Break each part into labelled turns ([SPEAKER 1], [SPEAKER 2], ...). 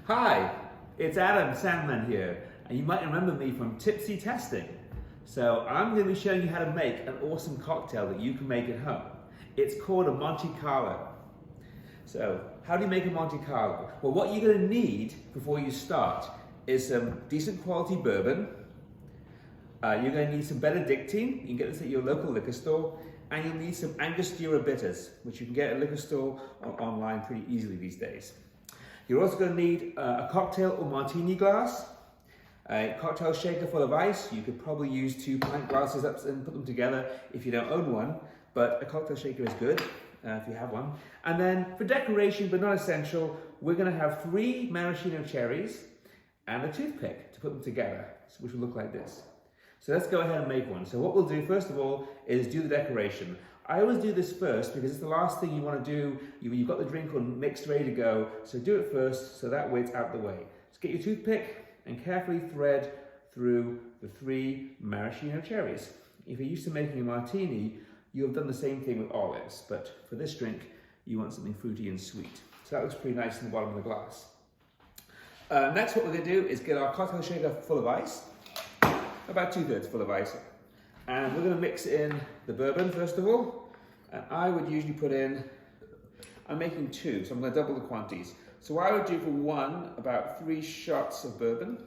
[SPEAKER 1] Hi, it's Adam Sandman here, and you might remember me from Tipsy testing. So I'm going to be showing you how to make an awesome cocktail that you can make at home. It's called a Monte Carlo. So how do you make a Monte Carlo? Well, what you're going to need before you start is some decent quality bourbon. You're going to need some Bénédictine. You can get this at your local liquor store. And you'll need some Angostura bitters, which you can get at a liquor store or online pretty easily these days. You're also going to need a cocktail or martini glass, a cocktail shaker full of ice. You could probably use 2 pint glasses up and put them together if you don't own one, but a cocktail shaker is good if you have one. And then for decoration, but not essential, we're going to have 3 maraschino cherries and a toothpick to put them together, which will look like this. So let's go ahead and make one. So what we'll do first of all is do the decoration. I always do this first because it's the last thing you want to do. You've got the drink all mixed, ready to go. So do it first, so that way it's out the way. Just get your toothpick and carefully thread through the 3 maraschino cherries. If you're used to making a martini, you'll have done the same thing with olives. But for this drink, you want something fruity and sweet. So that looks pretty nice in the bottom of the glass. Next, what we're going to do is get our cocktail shaker full of ice. About 2/3 full of ice. And we're going to mix in the bourbon first of all. And I would usually put in, I'm making 2, so I'm going to double the quantities. So I would do for 1 about 3 shots of bourbon.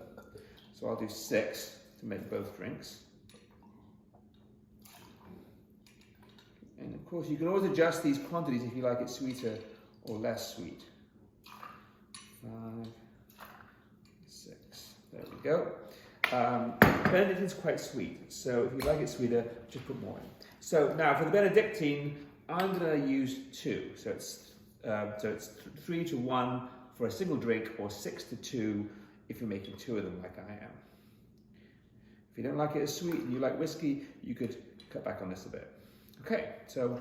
[SPEAKER 1] So I'll do 6 to make both drinks. And of course you can always adjust these quantities if you like it sweeter or less sweet. 5, 6, there we go. Benedictine's quite sweet, so if you like it sweeter, just put more in. So now for the Benedictine, I'm going to use 2. So it's 3 to 1 for a single drink, or 6 to 2 if you're making 2 of them like I am. If you don't like it as sweet and you like whiskey, you could cut back on this a bit. Okay, so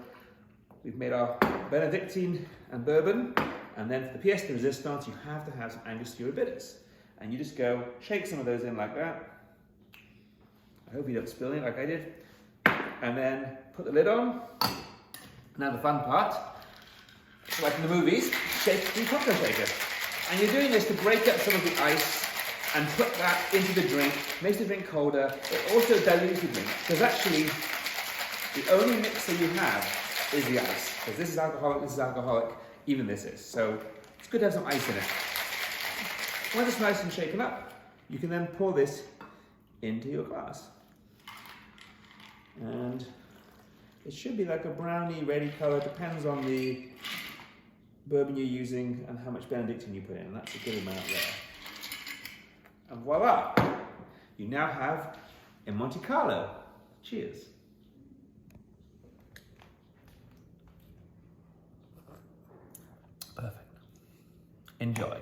[SPEAKER 1] we've made our Benedictine and bourbon, and then for the pièce de résistance, you have to have some Angostura bitters. And you just go shake some of those in like that. I hope you don't spill any like I did. And then put the lid on. Now the fun part, like in the movies, shake the cocktail shaker. And you're doing this to break up some of the ice and put that into the drink. Makes the drink colder. It also dilutes the drink. Because actually, the only mixer you have is the ice. Because this is alcoholic, even this is. So it's good to have some ice in it. Once it's nice and shaken up, you can then pour this into your glass. And it should be like a brownie ready color, depends on the bourbon you're using and how much Benedictine you put in. That's a good amount there. And voila, you now have a Monte Carlo. Cheers. Perfect. Enjoy.